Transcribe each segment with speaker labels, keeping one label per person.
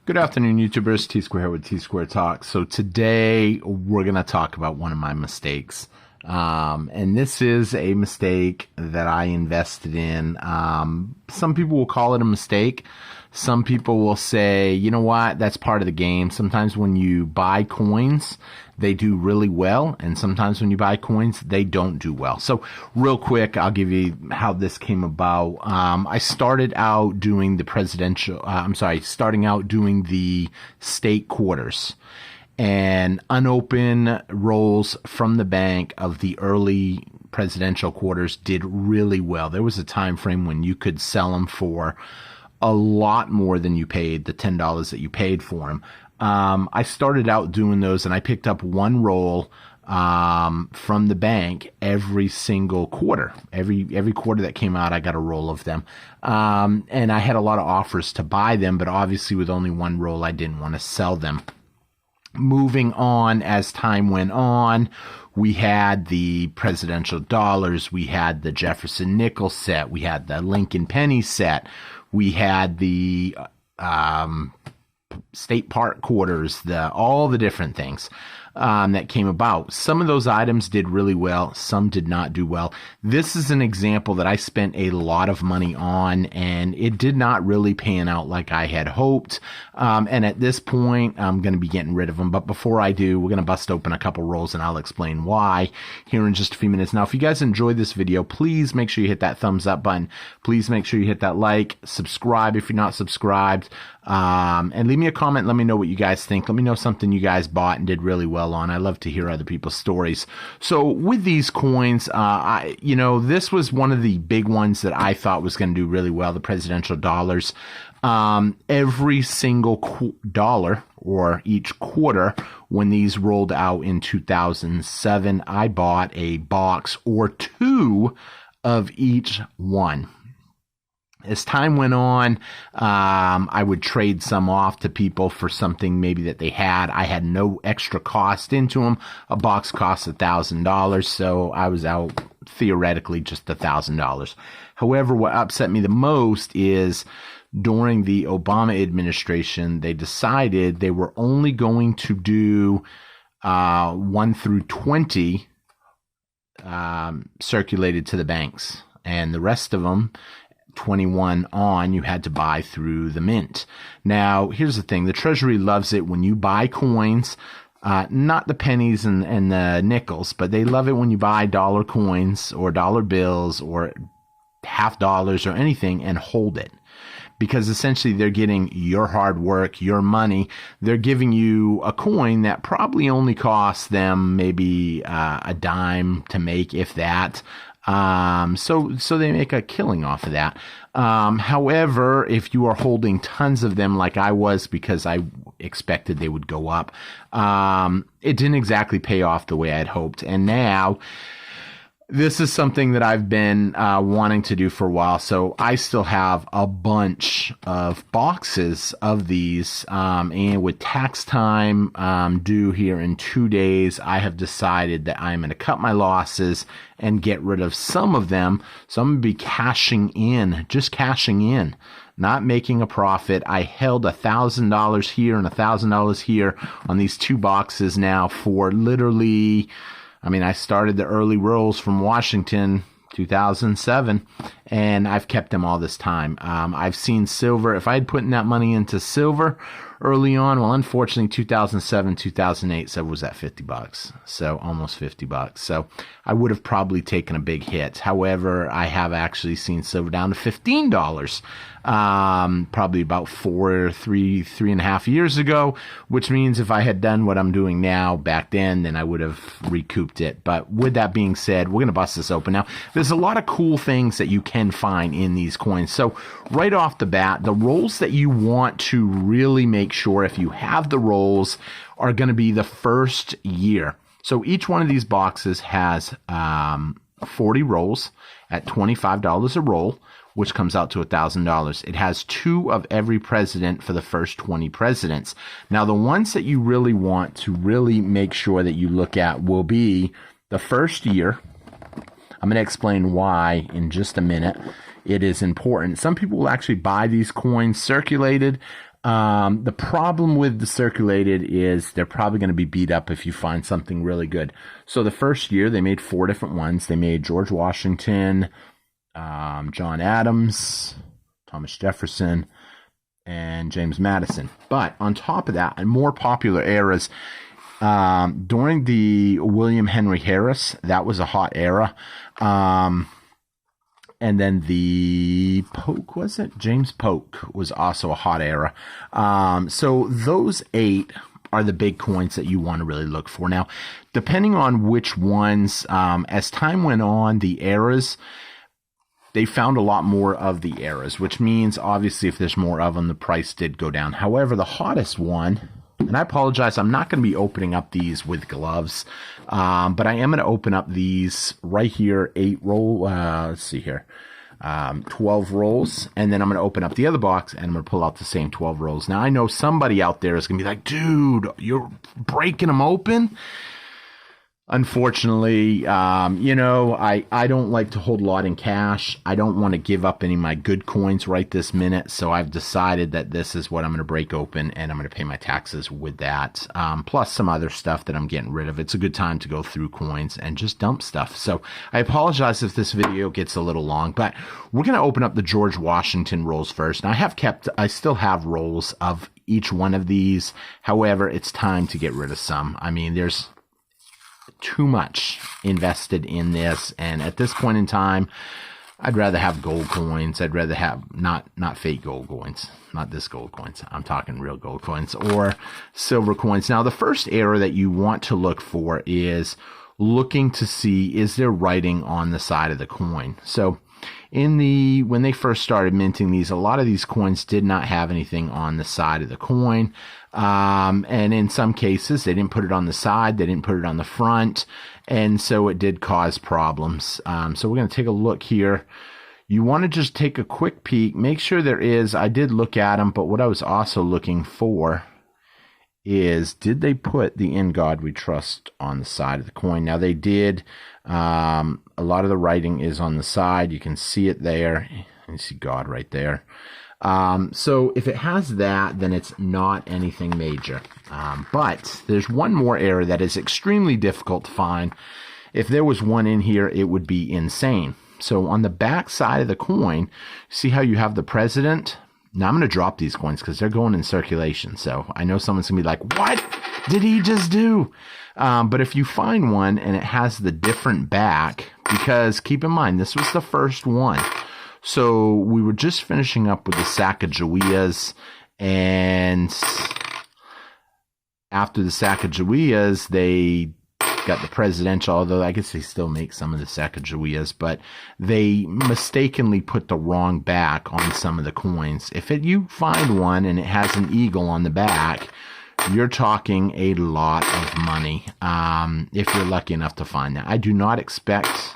Speaker 1: Good afternoon, YouTubers. Tsquare here with Tsquare Talk. So today we're going to talk about one of my mistakes. And this is a mistake that I invested in. Some people will call it a mistake. Some people will say, you know what, that's part of the game. Sometimes when you buy coins, they do really well. And sometimes when you buy coins, they don't do well. So real quick, I'll give you how this came about. I started out doing starting out doing the state quarters. And unopened rolls from the bank of the early presidential quarters did really well. There was a time frame when you could sell them for a lot more than you paid, the $10 that you paid for them. I started out doing those, and I picked up one roll from the bank every single quarter. Every quarter that came out, I got a roll of them. And I had a lot of offers to buy them, but obviously with only one roll, I didn't want to sell them. Moving on, as time went on, we had the presidential dollars, we had the Jefferson nickel set, we had the Lincoln penny set, we had the state park quarters, all the different things that came about. Some of those items did really well. Some did not do well. This is an example that I spent a lot of money on, and it did not really pan out like I had hoped. And at this point, I'm going to be getting rid of them. But before I do, we're going to bust open a couple rolls, and I'll explain why here in just a few minutes. Now, if you guys enjoyed this video, please make sure you hit that thumbs up button. Please make sure you hit that like, subscribe if you're not subscribed. And leave me a comment. Let me know what you guys think. Let me know something you guys bought and did really well on. I love to hear other people's stories. So with these coins, this was one of the big ones that I thought was going to do really well, the presidential dollars. Every single dollar or each quarter when these rolled out in 2007, I bought a box or two of each one. As time went on, I would trade some off to people for something maybe that they had. I had no extra cost into them. A box costs $1,000, so I was out theoretically just $1,000. However, what upset me the most is during the Obama administration, they decided they were only going to do 1 through 20 circulated to the banks, and the rest of them, 21 on, you had to buy through the mint. Now, here's the thing. The Treasury loves it when you buy coins, not the pennies and the nickels, but they love it when you buy dollar coins or dollar bills or half dollars or anything and hold it. Because essentially they're getting your hard work, your money. They're giving you a coin that probably only costs them maybe a dime to make, if that. So they make a killing off of that. However, if you are holding tons of them like I was, because I expected they would go up, it didn't exactly pay off the way I had hoped. And now this is something that I've been wanting to do for a while. So I still have a bunch of boxes of these. And with tax time due here in 2 days, I have decided that I'm going to cut my losses and get rid of some of them. So I'm going to be cashing in, just cashing in, not making a profit. I held $1,000 here and $1,000 here on these two boxes now for literally, I started the early rolls from Washington, 2007, and I've kept them all this time. I've seen silver. If I had put that money into silver early on, well, unfortunately, 2007, 2008, silver was at $50, so almost $50. So I would have probably taken a big hit. However, I have actually seen silver down to $15. Probably about 3.5 years ago, which means if I had done what I'm doing now back then I would have recouped it. But with that being said, we're going to bust this open. Now, there's a lot of cool things that you can find in these coins. So right off the bat, the rolls that you want to really make sure if you have the rolls are going to be the first year. So each one of these boxes has 40 rolls at $25 a roll, which comes out to $1,000. It has 2 of every president for the first 20 presidents. Now, the ones that you really want to really make sure that you look at will be the first year. I'm going to explain why in just a minute. It is important. Some people will actually buy these coins circulated. The problem with the circulated is they're probably going to be beat up if you find something really good. So the first year they made 4 different ones. They made George Washington, John Adams, Thomas Jefferson, and James Madison. But on top of that, in more popular eras, during the William Henry Harris, that was a hot era. And then the Polk, was it? James Polk was also a hot era. So those 8 are the big coins that you want to really look for. Now, depending on which ones, as time went on, the eras, they found a lot more of the eras, which means obviously if there's more of them, the price did go down. However, the hottest one, and I apologize, I'm not going to be opening up these with gloves, but I am going to open up these right here, 8 roll, let's see here, 12 rolls, and then I'm going to open up the other box, and I'm going to pull out the same 12 rolls. Now, I know somebody out there is going to be like, dude, you're breaking them open? Unfortunately, I don't like to hold a lot in cash. I don't want to give up any of my good coins right this minute. So I've decided that this is what I'm going to break open, and I'm going to pay my taxes with that. Plus some other stuff that I'm getting rid of. It's a good time to go through coins and just dump stuff. So I apologize if this video gets a little long, but we're going to open up the George Washington rolls first. And I still have rolls of each one of these. However, it's time to get rid of some. I mean, there's too much invested in this, and at this point in time, I'd rather have gold coins. I'd rather have not fake gold coins, not this gold coins. I'm talking real gold coins or silver coins. Now, the first error that you want to look for is looking to see, is there writing on the side of the coin? So when they first started minting these, a lot of these coins did not have anything on the side of the coin. And in some cases, they didn't put it on the side, they didn't put it on the front, and so it did cause problems. So we're going to take a look here. You want to just take a quick peek, make sure there is, I did look at them, but what I was also looking for is, did they put the "In God We Trust" on the side of the coin? Now they did. A lot of the writing is on the side. You can see it there. You see God right there. So if it has that, then it's not anything major. But there's one more error that is extremely difficult to find. If there was one in here, it would be insane. So on the back side of the coin, see how you have the president? Now I'm going to drop these coins because they're going in circulation. So I know someone's going to be like, what did he just do? But if you find one and it has the different back, because keep in mind, this was the first one. So we were just finishing up with the Sacagaweas, and after the Sacagaweas, they got the presidential, although I guess they still make some of the Sacagaweas, but they mistakenly put the wrong back on some of the coins. If you find one and it has an eagle on the back, you're talking a lot of money, if you're lucky enough to find that. I do not expect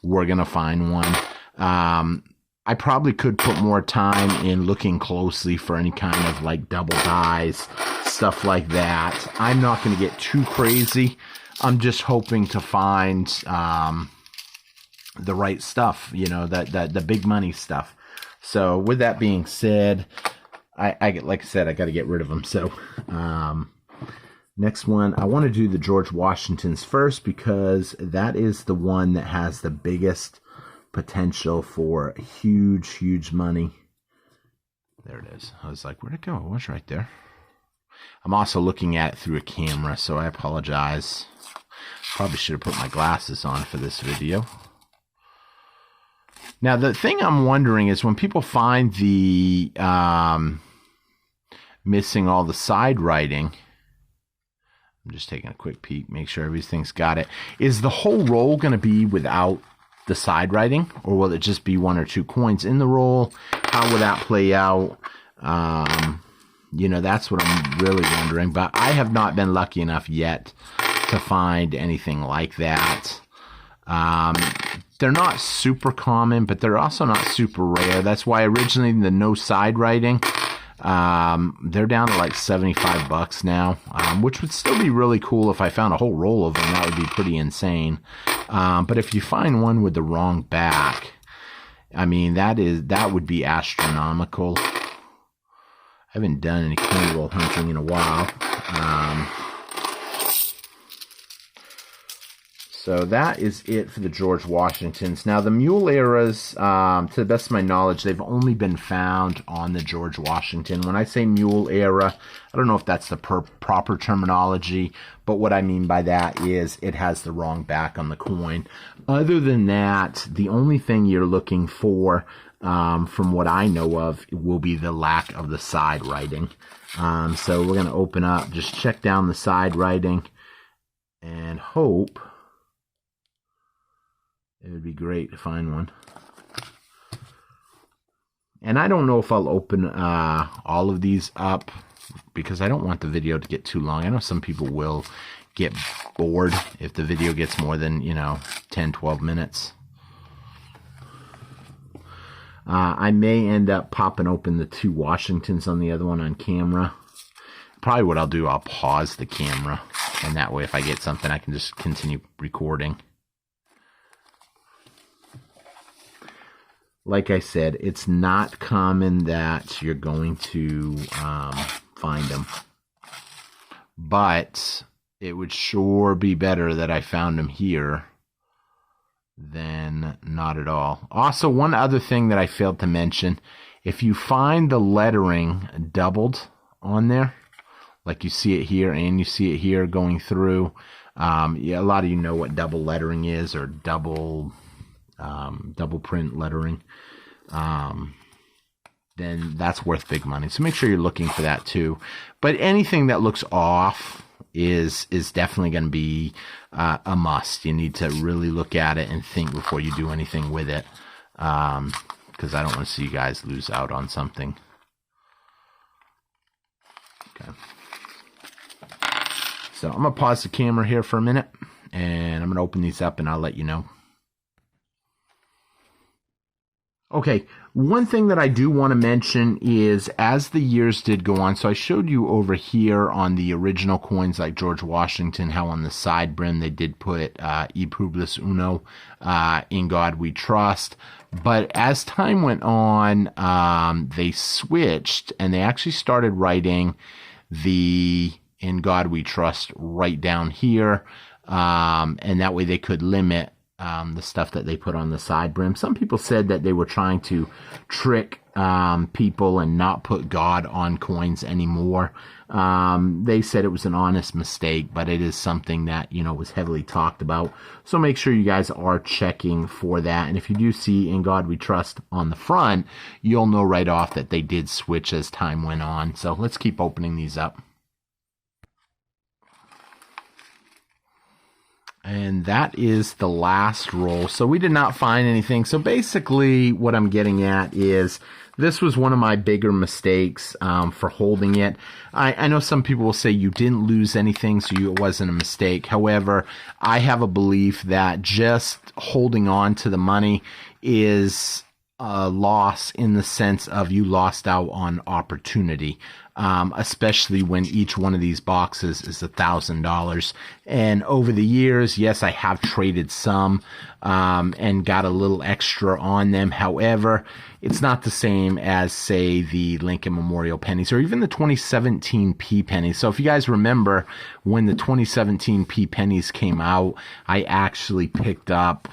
Speaker 1: we're going to find one. I probably could put more time in looking closely for any kind of like double dies, stuff like that. I'm not going to get too crazy. I'm just hoping to find the right stuff, the big money stuff. So with that being said, like I said, I got to get rid of them. So next one, I want to do the George Washingtons first because that is the one that has the biggest potential for huge money. There it is. I was like, where'd it go? It was right there. I'm also looking at it through a camera, so I apologize. Probably should have put my glasses on for this video. Now, the thing I'm wondering is when people find the missing all the side writing, I'm just taking a quick peek, make sure everything's got it. Is the whole roll going to be without the side writing, or will it just be 1 or 2 coins in the roll? How will that play out? That's what I'm really wondering, but I have not been lucky enough yet to find anything like that. They're not super common, but they're also not super rare. That's why originally the no side writing, they're down to like $75 now, which would still be really cool if I found a whole roll of them. That would be pretty insane. But if you find one with the wrong back, I mean, that would be astronomical. haven't done any coin roll hunting in a while. So that is it for the George Washingtons. Now, the mule eras, to the best of my knowledge, they've only been found on the George Washington. When I say mule era, I don't know if that's the proper terminology, but what I mean by that is it has the wrong back on the coin. Other than that, the only thing you're looking for, from what I know of, will be the lack of the side writing. So we're going to open up, just check down the side writing, and hope. It would be great to find one. And I don't know if I'll open all of these up because I don't want the video to get too long. I know some people will get bored if the video gets more than, 10, 12 minutes. I may end up popping open the 2 Washingtons on the other one on camera. Probably what I'll do, I'll pause the camera. And that way if I get something, I can just continue recording. Like I said, it's not common that you're going to find them. But it would sure be better that I found them here than not at all. Also, one other thing that I failed to mention, if you find the lettering doubled on there, like you see it here and you see it here going through, a lot of you know what double lettering is, or double print lettering, then that's worth big money. So make sure you're looking for that too. But anything that looks off is definitely going to be a must. You need to really look at it and think before you do anything with it, because I don't want to see you guys lose out on something. Okay. So I'm going to pause the camera here for a minute, and I'm going to open these up and I'll let you know. Okay, one thing that I do want to mention is as the years did go on, so I showed you over here on the original coins like George Washington, how on the side brim they did put E Pluribus Unum, In God We Trust. But as time went on, they switched and they actually started writing the In God We Trust right down here. And that way they could limit the stuff that they put on the side brim. Some people said that they were trying to trick people and not put God on coins anymore. They said it was an honest mistake, but it is something that, was heavily talked about. So make sure you guys are checking for that. And if you do see In God We Trust on the front, you'll know right off that they did switch as time went on. So let's keep opening these up. And that is the last roll. So we did not find anything. So basically what I'm getting at is this was one of my bigger mistakes for holding it. I know some people will say you didn't lose anything, so it wasn't a mistake. However, I have a belief that just holding on to the money is a loss in the sense of you lost out on opportunity. Especially when each one of these boxes is $1,000. And over the years, yes, I have traded some and got a little extra on them. However, it's not the same as, say, the Lincoln Memorial pennies or even the 2017 P pennies. So if you guys remember when the 2017 P pennies came out, I actually picked up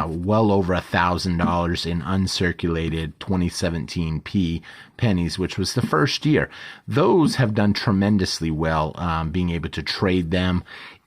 Speaker 1: well over $1,000 in uncirculated 2017 P pennies, which was the first year. Those have done tremendously well, being able to trade them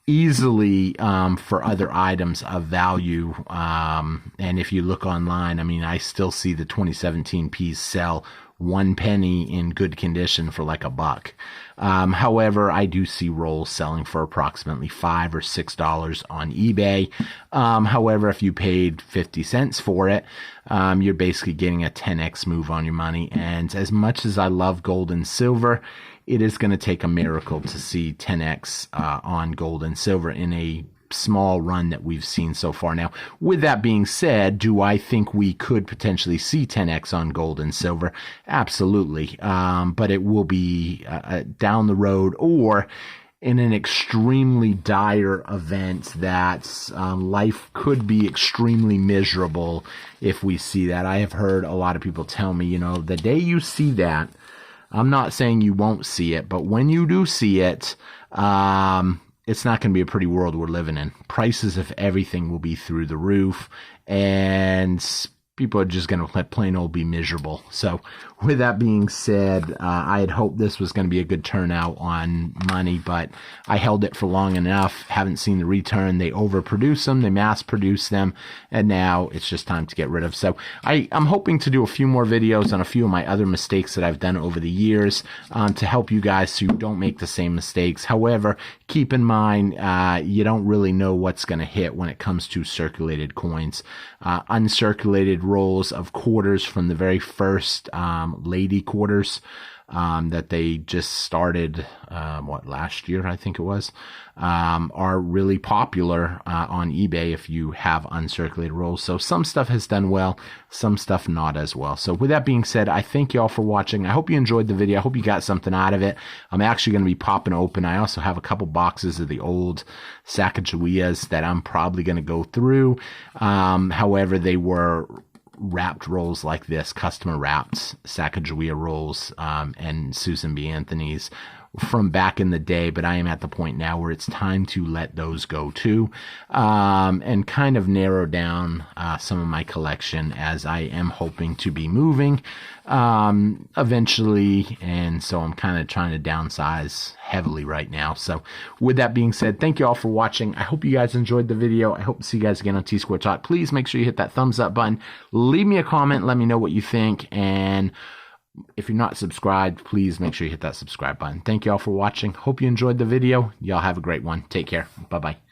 Speaker 1: easily for other items of value. And if you look online, I still see the 2017 Ps sell 1 penny in good condition for like $1. However, I do see rolls selling for approximately $5 or $6 on eBay. However, if you paid 50 cents for it, you're basically getting a 10x move on your money. And as much as I love gold and silver, it is going to take a miracle to see 10x on gold and silver in a small run that we've seen so far. Now, with that being said, do I think we could potentially see 10x on gold and silver? Absolutely. But it will be down the road or in an extremely dire event that life could be extremely miserable if we see that. I have heard a lot of people tell me, the day you see that, I'm not saying you won't see it, but when you do see it, it's not going to be a pretty world we're living in. Prices of everything will be through the roof, and people are just going to plain old be miserable. So with that being said, I had hoped this was going to be a good turnout on money, but I held it for long enough. Haven't seen the return. They overproduce them. They mass produce them. And now it's just time to get rid of. So I'm hoping to do a few more videos on a few of my other mistakes that I've done over the years to help you guys so you don't make the same mistakes. However, keep in mind, you don't really know what's going to hit when it comes to circulated coins. Uncirculated rolls of quarters from the very first lady quarters that they just started last year, I think it was, are really popular on eBay if you have uncirculated rolls. So some stuff has done well, some stuff not as well. So with that being said, I thank you all for watching. I hope you enjoyed the video. I hope you got something out of it. I'm actually going to be popping open. I also have a couple boxes of the old Sacagaweas that I'm probably going to go through. However, they were wrapped rolls like this, customer wrapped Sacagawea rolls, and Susan B. Anthony's from back in the day, but I am at the point now where it's time to let those go too, and kind of narrow down some of my collection, as I am hoping to be moving eventually, and so I'm kind of trying to downsize heavily right now. So with that being said, thank you all for watching. I hope you guys enjoyed the video. I hope to see you guys again on Tsquare Talk. Please make sure you hit that thumbs up button, leave me a comment, let me know what you think, and if you're not subscribed, please make sure you hit that subscribe button. Thank you all for watching. Hope you enjoyed the video. Y'all have a great one. Take care. Bye-bye.